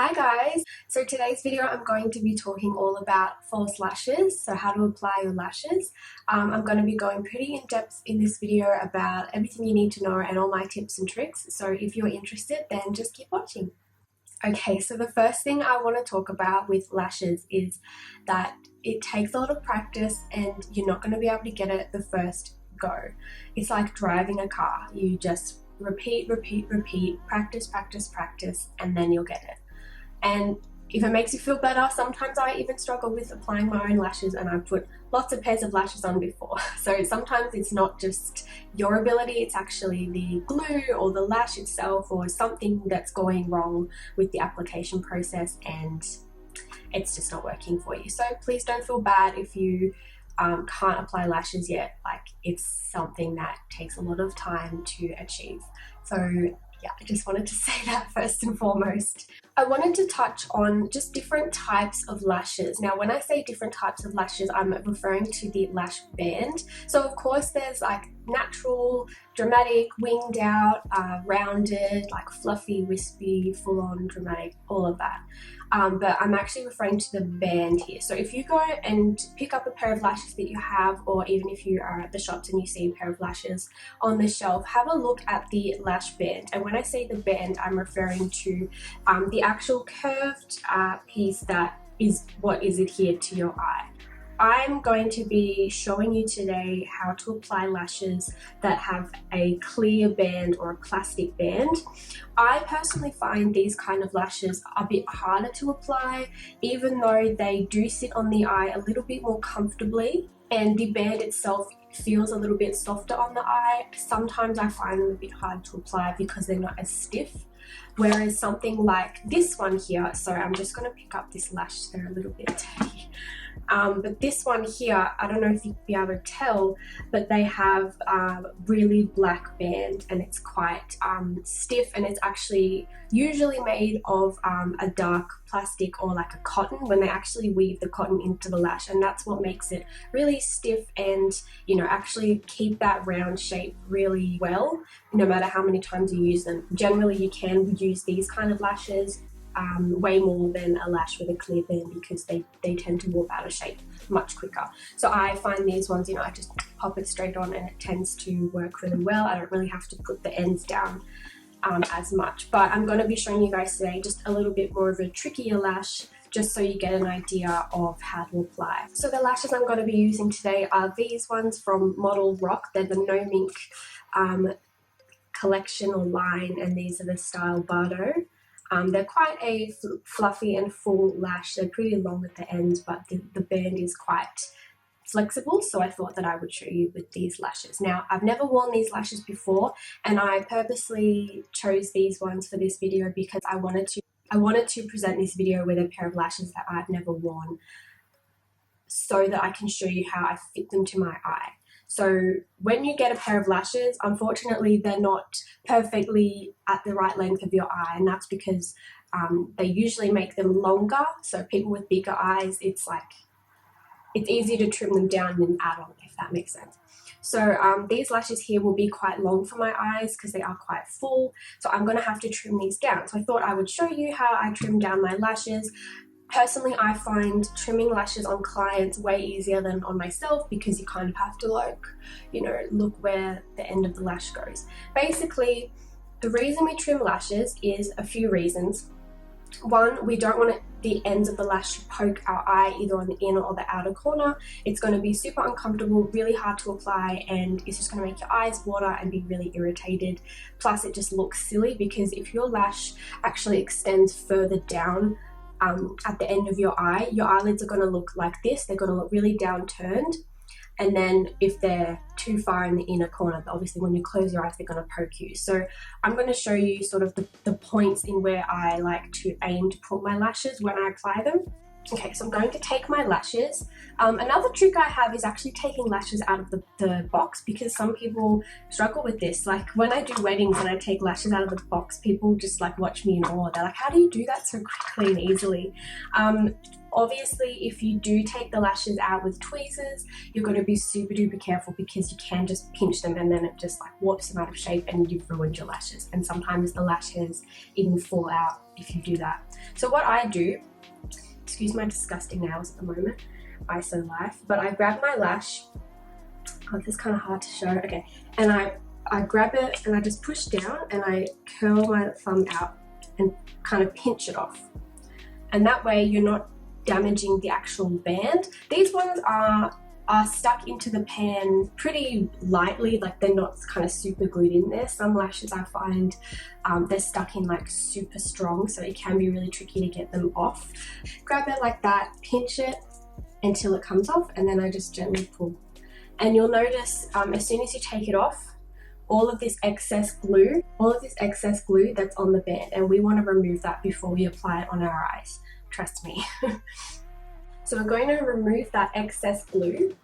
Hi guys! So today's video I'm going to be talking all about false lashes, so how to apply your lashes. I'm going to be going pretty in depth in this video about everything you need to know and all my tips and tricks, so if you're interested then just keep watching. Okay, so the first thing I want to talk about with lashes is that it takes a lot of practice and you're not going to be able to get it the first go. It's like driving a car. You just repeat, practice, and then you'll get it. And if it makes you feel better, sometimes I even struggle with applying my own lashes, and I've put lots of pairs of lashes on before. So sometimes it's not just your ability, it's actually the glue or the lash itself or something that's going wrong with the application process and it's just not working for you. So please don't feel bad if you can't apply lashes yet. Like, it's something that takes a lot of time to achieve. So yeah, I just wanted to say that first and foremost. I wanted to touch on just different types of lashes. Now, when I say different types of lashes, I'm referring to the lash band. So of course there's like natural, dramatic, winged out, rounded, like fluffy, wispy, full-on, dramatic, all of that. But I'm actually referring to the band here. So if you go and pick up a pair of lashes that you have, or even if you are at the shops and you see a pair of lashes on the shelf, have a look at the lash band. And when I say the band, I'm referring to the actual curved piece that is what is adhered to your eye. I'm going to be showing you today how to apply lashes that have a clear band or a plastic band. I personally find these kind of lashes a bit harder to apply, even though they do sit on the eye a little bit more comfortably, and the band itself feels a little bit softer on the eye. Sometimes I find them a bit hard to apply because they're not as stiff. Whereas something like this one here, so I'm just going to pick up this lash, they're a little bit dirty. But this one here, I don't know if you'd be able to tell, but they have really black band and it's quite stiff, and it's actually usually made of a dark plastic or like a cotton when they actually weave the cotton into the lash, and that's what makes it really stiff and, you know, actually keep that round shape really well no matter how many times you use them. Generally you can use these kind of lashes way more than a lash with a clear band because they tend to warp out of shape much quicker. So I find these ones, you know, I just pop it straight on and it tends to work really well. I don't really have to put the ends down as much, but I'm going to be showing you guys today just a little bit more of a trickier lash, just so you get an idea of how to apply. So the lashes I'm going to be using today are these ones from Model Rock. They're the No Mink collection or line, and these are the style Bardo. They're quite a fluffy and full lash. They're pretty long at the ends, but the band is quite flexible, so I thought that I would show you with these lashes. Now, I've never worn these lashes before, and I purposely chose these ones for this video because I wanted to present this video with a pair of lashes that I've never worn, so that I can show you how I fit them to my eye. So when you get a pair of lashes, unfortunately they're not perfectly at the right length of your eye, and that's because they usually make them longer. So people with bigger eyes, it's easier to trim them down than add on, if that makes sense. So these lashes here will be quite long for my eyes because they are quite full, so I'm going to have to trim these down. So I thought I would show you how I trim down my lashes. Personally, I find trimming lashes on clients way easier than on myself because you kind of have to, like, you know, look where the end of the lash goes. Basically, the reason we trim lashes is a few reasons. One, we don't want the ends of the lash to poke our eye either on the inner or the outer corner. It's going to be super uncomfortable, really hard to apply, and it's just going to make your eyes water and be really irritated. Plus, it just looks silly because if your lash actually extends further down at the end of your eyelids are going to look like this. They're going to look really downturned, and then if they're too far in the inner corner, obviously when you close your eyes they're going to poke you. So I'm going to show you sort of the points in where I like to aim to put my lashes when I apply them. Okay, so I'm going to take my lashes. Another trick I have is actually taking lashes out of the box, because some people struggle with this. Like when I do weddings and I take lashes out of the box, people just like watch me in awe. They're like, how do you do that so quickly and easily? Obviously, if you do take the lashes out with tweezers, you're going to be super duper careful because you can just pinch them and then it just like warps them out of shape and you've ruined your lashes. And sometimes the lash hairs even fall out if you do that. So what I do, excuse my disgusting nails at the moment, ISO life, but I grab my lash, oh, this is kind of hard to show, okay, and I grab it and I just push down and I curl my thumb out and kind of pinch it off. And that way you're not damaging the actual band. These ones are stuck into the pan pretty lightly, like they're not kind of super glued in there. Some lashes I find they're stuck in like super strong, so it can be really tricky to get them off. Grab it like that, pinch it until it comes off, and then I just gently pull. And you'll notice as soon as you take it off, all of this excess glue that's on the band, and we want to remove that before we apply it on our eyes. Trust me. So we're going to remove that excess glue.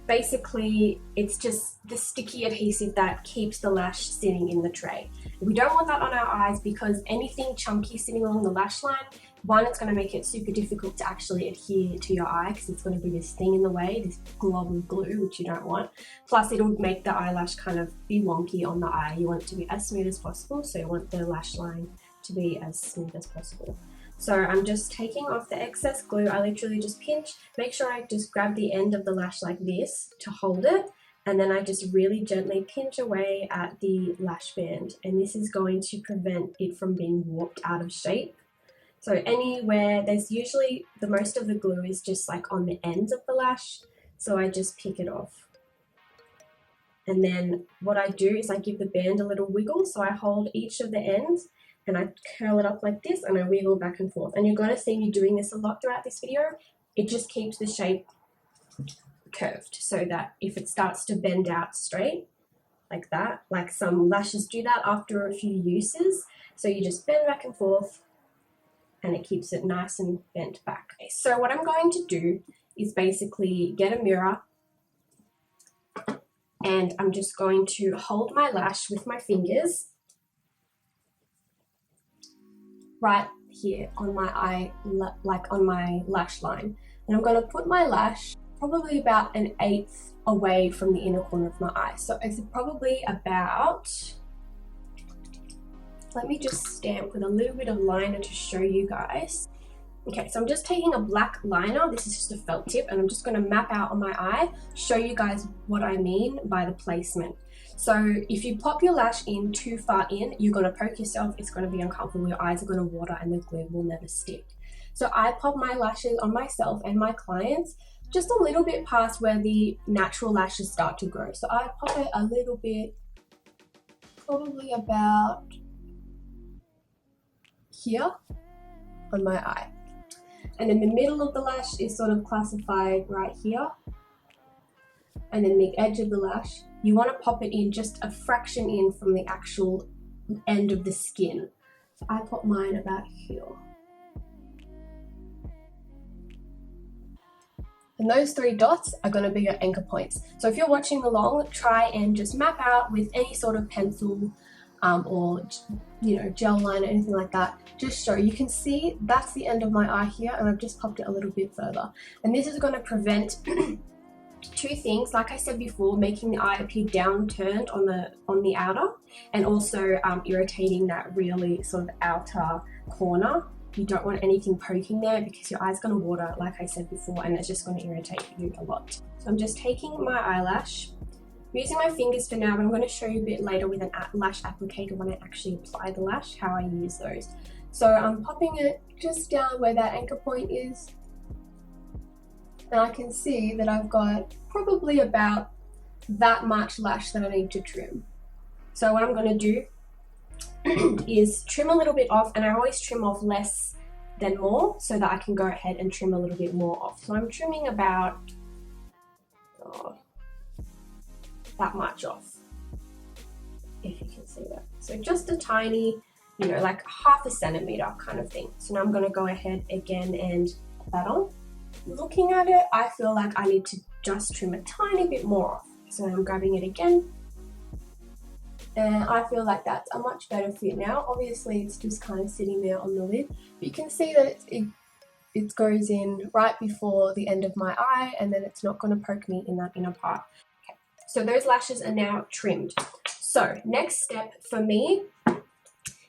Basically, it's just the sticky adhesive that keeps the lash sitting in the tray. We don't want that on our eyes because anything chunky sitting along the lash line, one, it's going to make it super difficult to actually adhere to your eye because it's going to be this thing in the way, this glob of glue, which you don't want. Plus, it'll make the eyelash kind of be wonky on the eye. You want it to be as smooth as possible, so you want the lash line to be as smooth as possible. So I'm just taking off the excess glue. I literally just pinch, make sure I just grab the end of the lash like this to hold it, and then I just really gently pinch away at the lash band, and this is going to prevent it from being warped out of shape. So anywhere, there's usually the most of the glue is just like on the ends of the lash, so I just pick it off. And then what I do is I give the band a little wiggle, so I hold each of the ends and I curl it up like this and I wiggle back and forth. And you're going to see me doing this a lot throughout this video. It just keeps the shape curved so that if it starts to bend out straight like that, like some lashes do that after a few uses, so you just bend back and forth and it keeps it nice and bent back. Okay, so what I'm going to do is basically get a mirror and I'm just going to hold my lash with my fingers right here on my eye, like on my lash line. And I'm going to put my lash probably about 1/8 away from the inner corner of my eye. So it's probably about, let me just stamp with a little bit of liner to show you guys. Okay, so I'm just taking a black liner, this is just a felt tip, and I'm just going to map out on my eye, show you guys what I mean by the placement. So if you pop your lash in too far in, you're going to poke yourself, it's going to be uncomfortable, your eyes are going to water and the glue will never stick. So I pop my lashes on myself and my clients just a little bit past where the natural lashes start to grow. So I pop it a little bit, probably about here on my eye. And then the middle of the lash is sort of classified right here. And then the edge of the lash, you want to pop it in just a fraction in from the actual end of the skin. So I pop mine about here. And those 3 dots are going to be your anchor points. So if you're watching along, try and just map out with any sort of pencil or gel line or anything like that. Just show, you can see that's the end of my eye here, and I've just popped it a little bit further. And this is going to prevent 2 things, like I said before, making the eye appear downturned on the outer, and also irritating that really sort of outer corner. You don't want anything poking there because your eye's going to water, like I said before, and it's just going to irritate you a lot. So I'm just taking my eyelash, I'm using my fingers for now, but I'm going to show you a bit later with an lash applicator when I actually apply the lash, how I use those. So I'm popping it just down where that anchor point is, and I can see that I've got probably about that much lash that I need to trim. So what I'm going to do is trim a little bit off, and I always trim off less than more so that I can go ahead and trim a little bit more off. So I'm trimming about that much off, if you can see that. So just a tiny, like 1/2 centimeter kind of thing. So now I'm going to go ahead again and put that on. Looking at it, I feel like I need to just trim a tiny bit more off. So I'm grabbing it again, and I feel like that's a much better fit now. Obviously it's just kind of sitting there on the lid, but you can see that it goes in right before the end of my eye, and then it's not going to poke me in that inner part. Okay, so those lashes are now trimmed. So next step for me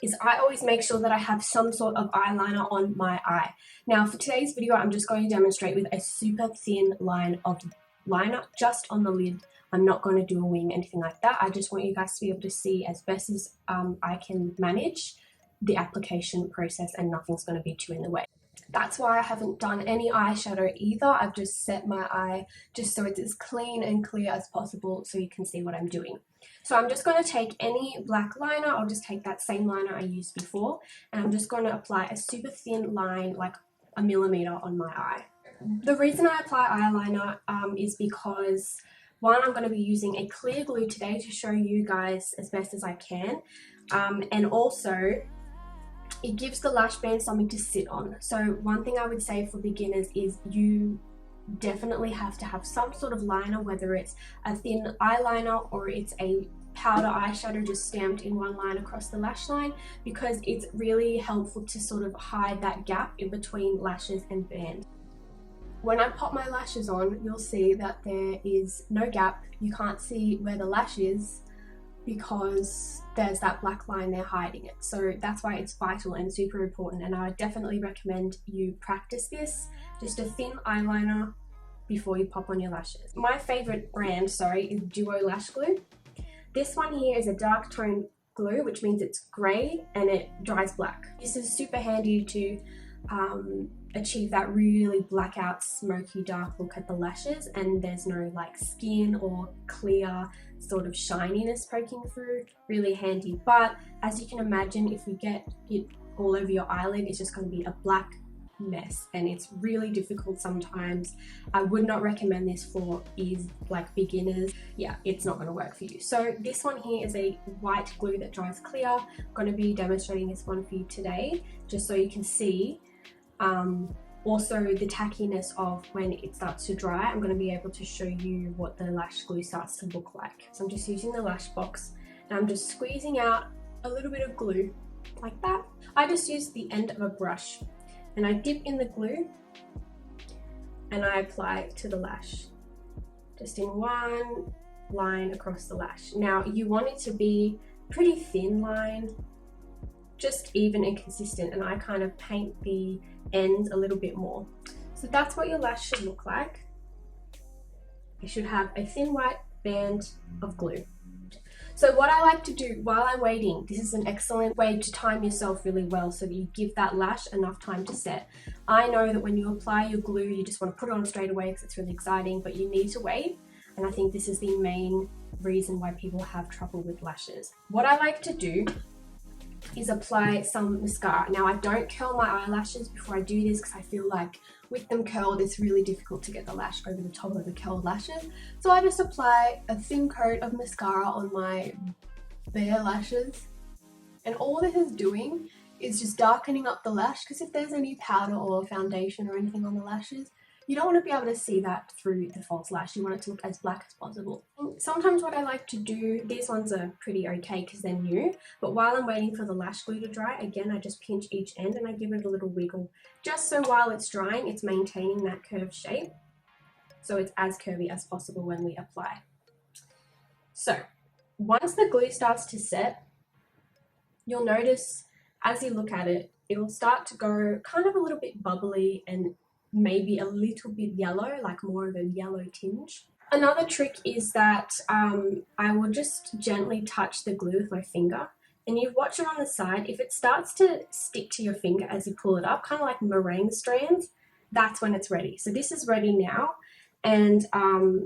is I always make sure that I have some sort of eyeliner on my eye. Now for today's video, I'm just going to demonstrate with a super thin line of liner just on the lid. I'm not going to do a wing, anything like that. I just want you guys to be able to see as best as I can manage the application process, and nothing's going to be too in the way. That's why I haven't done any eyeshadow either. I've just set my eye just so it's as clean and clear as possible so you can see what I'm doing. So I'm just going to take any black liner, I'll just take that same liner I used before, and I'm just going to apply a super thin line, like a millimeter on my eye. The reason I apply eyeliner is because, one, I'm going to be using a clear glue today to show you guys as best as I can, and also it gives the lash band something to sit on. So one thing I would say for beginners is you definitely have to have some sort of liner, whether it's a thin eyeliner or it's a powder eyeshadow just stamped in one line across the lash line, because it's really helpful to sort of hide that gap in between lashes and band. When I pop my lashes on, you'll see that there is no gap. You can't see where the lash is because there's that black line there hiding it. So that's why it's vital and super important, and I would definitely recommend you practice this. Just a thin eyeliner before you pop on your lashes. My favorite brand, is Duo Lash Glue. This one here is a dark tone glue, which means it's grey and it dries black. This is super handy to achieve that really blackout, smoky, dark look at the lashes, and there's no like skin or clear sort of shininess poking through. Really handy. But as you can imagine, if you get it all over your eyelid, it's just going to be a black mess, and it's really difficult sometimes. I would not recommend this for beginners. Yeah, it's not going to work for you. So this one here is a white glue that dries clear. I'm going to be demonstrating this one for you today just so you can see also the tackiness of when it starts to dry. I'm going to be able to show you what the lash glue starts to look like. So I'm just using the lash box and I'm just squeezing out a little bit of glue like that. I just use the end of a brush and I dip in the glue and I apply it to the lash, just in one line across the lash. Now you want it to be pretty thin line, just even and consistent, and I kind of paint the ends a little bit more. So that's what your lash should look like. You should have a thin white band of glue. So what I like to do while I'm waiting, this is an excellent way to time yourself really well so that you give that lash enough time to set. I know that when you apply your glue, you just want to put it on straight away because it's really exciting, but you need to wait. And I think this is the main reason why people have trouble with lashes. What I like to do is apply some mascara. Now I don't curl my eyelashes before I do this because I feel like with them curled it's really difficult to get the lash over the top of the curled lashes. So I just apply a thin coat of mascara on my bare lashes, and all this is doing is just darkening up the lash, because if there's any powder or foundation or anything on the lashes, you don't want to be able to see that through the false lash. You want it to look as black as possible. Sometimes what I like to do, these ones are pretty okay because they're new, but while I'm waiting for the lash glue to dry, again, I just pinch each end and I give it a little wiggle, just so while it's drying, it's maintaining that curved shape, so it's as curvy as possible when we apply. So once the glue starts to set, you'll notice as you look at it, it'll start to go kind of a little bit bubbly and maybe a little bit yellow, like more of a yellow tinge. Another trick is that I will just gently touch the glue with my finger, and you watch it on the side. If it starts to stick to your finger as you pull it up, kind of like meringue strands, that's when it's ready. So this is ready now, and I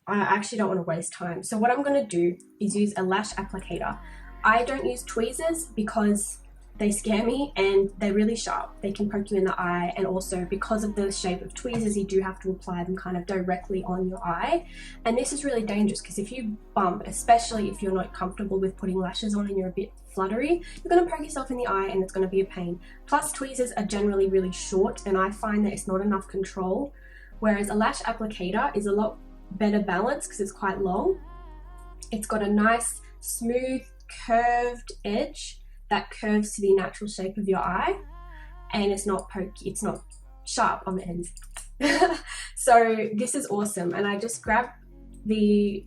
actually don't want to waste time. So what I'm going to do is use a lash applicator. I don't use tweezers because they scare me and they're really sharp. They can poke you in the eye, and also because of the shape of tweezers, you do have to apply them kind of directly on your eye. And this is really dangerous because if you bump, especially if you're not comfortable with putting lashes on and you're a bit fluttery, you're going to poke yourself in the eye and it's going to be a pain. Plus tweezers are generally really short and I find that it's not enough control, whereas a lash applicator is a lot better balanced because it's quite long. It's got a nice smooth curved edge that curves to the natural shape of your eye, and it's not pokey, it's not sharp on the ends. So this is awesome. And I just grab the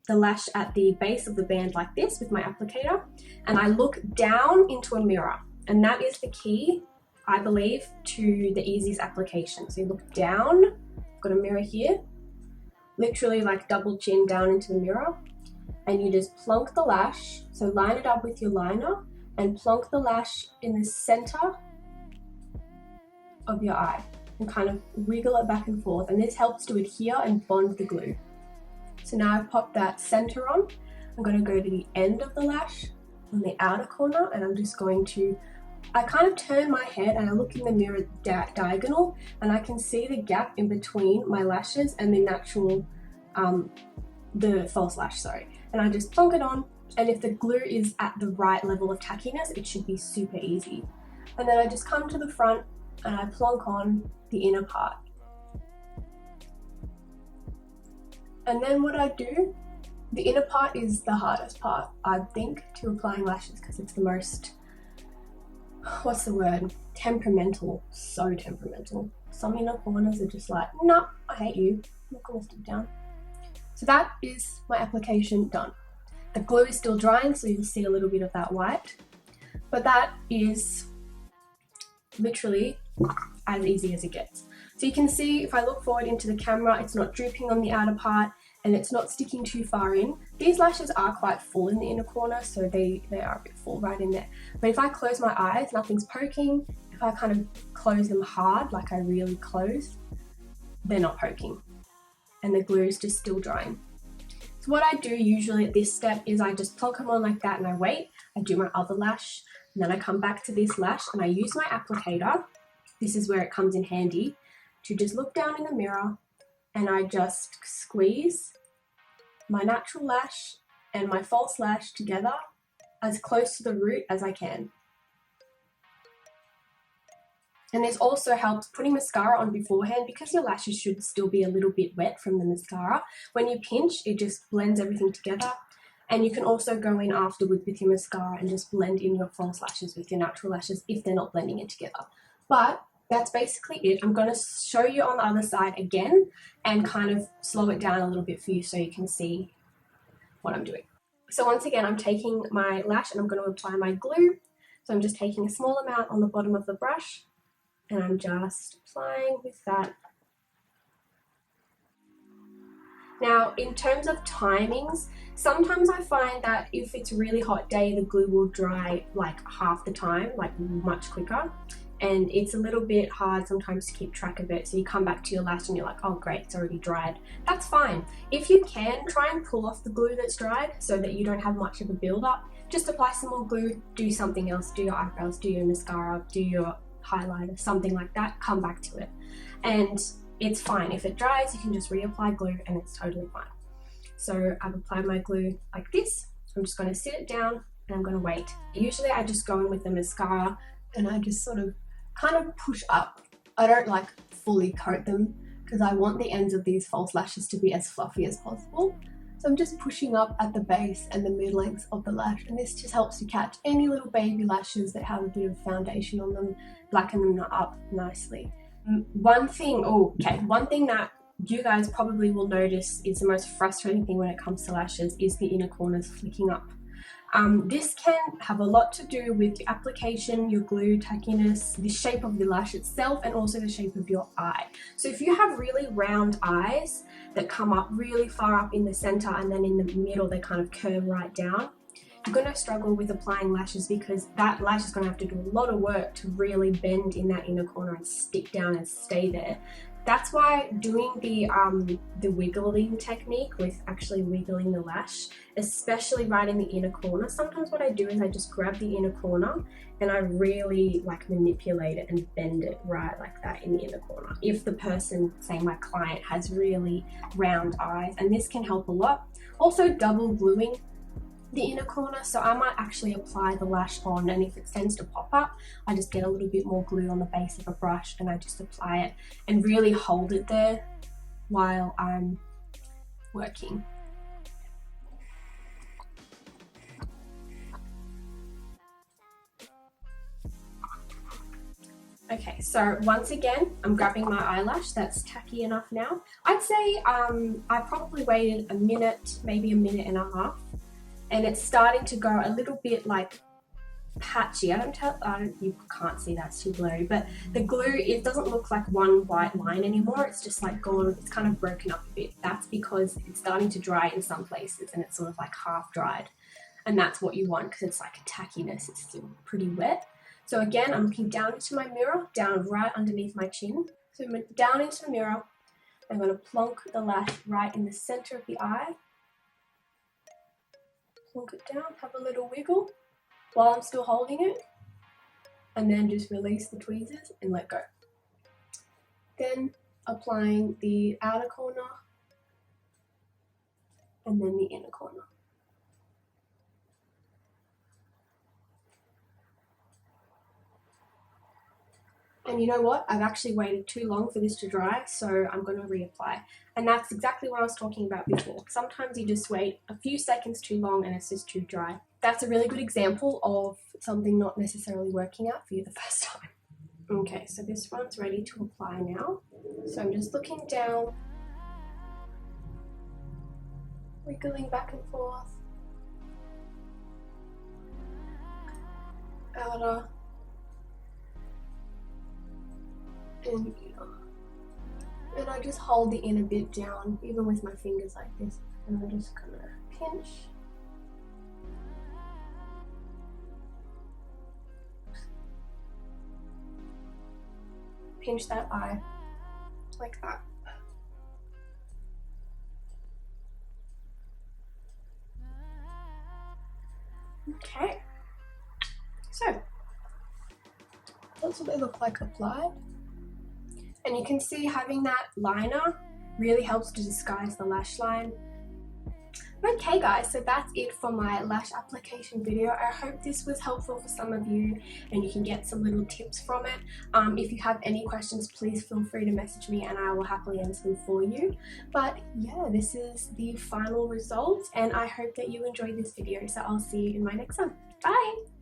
lash at the base of the band like this with my applicator, and I look down into a mirror, and that is the key, I believe, to the easiest application. So you look down, I've got a mirror here, literally like double chin down into the mirror, and you just plonk the lash, so line it up with your liner and plonk the lash in the center of your eye and kind of wiggle it back and forth, and this helps to adhere and bond the glue. So now I've popped that center on, I'm going to go to the end of the lash on the outer corner, and I'm just going to, I kind of turn my head and I look in the mirror diagonal, and I can see the gap in between my lashes and the natural, the false lash, sorry. And I just plonk it on, and if the glue is at the right level of tackiness, it should be super easy. And then I just come to the front and I plonk on the inner part. And then what I do, the inner part is the hardest part, I think, to applying lashes, because it's the most, what's the word, temperamental, so temperamental. Some inner corners are just like, nah, I hate you, I'm not gonna stick down. So that is my application done. The glue is still drying, so you'll see a little bit of that white, but that is literally as easy as it gets. So you can see if I look forward into the camera, it's not drooping on the outer part and it's not sticking too far in. These lashes are quite full in the inner corner, so they are a bit full right in there. But if I close my eyes, nothing's poking. If I kind of close them hard, like I really close, they're not poking. And the glue is just still drying. So what I do usually at this step is I just plonk them on like that and I wait. I do my other lash, and then I come back to this lash and I use my applicator. This is where it comes in handy, to just look down in the mirror and I just squeeze my natural lash and my false lash together as close to the root as I can. And this also helps putting mascara on beforehand, because your lashes should still be a little bit wet from the mascara. When you pinch, it just blends everything together. And you can also go in afterwards with your mascara and just blend in your false lashes with your natural lashes if they're not blending in together. But that's basically it. I'm going to show you on the other side again and kind of slow it down a little bit for you so you can see what I'm doing. So once again, I'm taking my lash and I'm going to apply my glue. So I'm just taking a small amount on the bottom of the brush and I'm just applying with that. Now, in terms of timings, sometimes I find that if it's a really hot day, the glue will dry like half the time, like much quicker. And it's a little bit hard sometimes to keep track of it. So you come back to your lash and you're like, oh great, it's already dried. That's fine. If you can, try and pull off the glue that's dried so that you don't have much of a build-up. Just apply some more glue, do something else, do your eyebrows, do your mascara, do your highlighter, something like that, come back to it. And it's fine. If it dries, you can just reapply glue and it's totally fine. So I've applied my glue like this. I'm just going to sit it down and I'm going to wait. Usually I just go in with the mascara and I just sort of kind of push up. I don't like fully coat them because I want the ends of these false lashes to be as fluffy as possible. So I'm just pushing up at the base and the mid-lengths of the lash, and this just helps to catch any little baby lashes that have a bit of foundation on them, blacken them up nicely. One thing that you guys probably will notice is the most frustrating thing when it comes to lashes is the inner corners flicking up. This can have a lot to do with your application, your glue, tackiness, the shape of the lash itself, and also the shape of your eye. So if you have really round eyes that come up really far up in the center and then in the middle they kind of curve right down, you're going to struggle with applying lashes because that lash is going to have to do a lot of work to really bend in that inner corner and stick down and stay there. That's why doing the wiggling technique with actually wiggling the lash, especially right in the inner corner, sometimes what I do is I just grab the inner corner and I really like manipulate it and bend it right like that in the inner corner. If the person, say my client, has really round eyes, and this can help a lot. Also double gluing the inner corner, so I might actually apply the lash on, and if it tends to pop up, I just get a little bit more glue on the base of a brush and I just apply it and really hold it there while I'm working. Okay, so once again, I'm grabbing my eyelash. That's tacky enough now. I'd say I probably waited a minute, maybe a minute and a half, and it's starting to go a little bit like patchy. You can't see, that's too blurry, but the glue, it doesn't look like one white line anymore. It's just like gone, it's kind of broken up a bit. That's because it's starting to dry in some places and it's sort of like half dried. And that's what you want because it's like a tackiness, it's still pretty wet. So again, I'm looking down into my mirror, down right underneath my chin. So I'm down into the mirror, I'm going to plonk the lash right in the center of the eye. Plonk it down, have a little wiggle while I'm still holding it, and then just release the tweezers and let go. Then applying the outer corner and then the inner corner. And you know what? I've actually waited too long for this to dry, so I'm going to reapply. And that's exactly what I was talking about before. Sometimes you just wait a few seconds too long and it's just too dry. That's a really good example of something not necessarily working out for you the first time. Okay, so this one's ready to apply now. So I'm just looking down, wiggling back and forth, outer, and inner. And I just hold the inner bit down, even with my fingers like this, and I'm just gonna pinch. Pinch that eye, like that. Okay, so that's what they look like applied. And you can see having that liner really helps to disguise the lash line. Okay guys, so that's it for my lash application video. I hope this was helpful for some of you and you can get some little tips from it. If you have any questions, please feel free to message me and I will happily answer them for you. But yeah, this is the final result and I hope that you enjoyed this video. So I'll see you in my next one. Bye!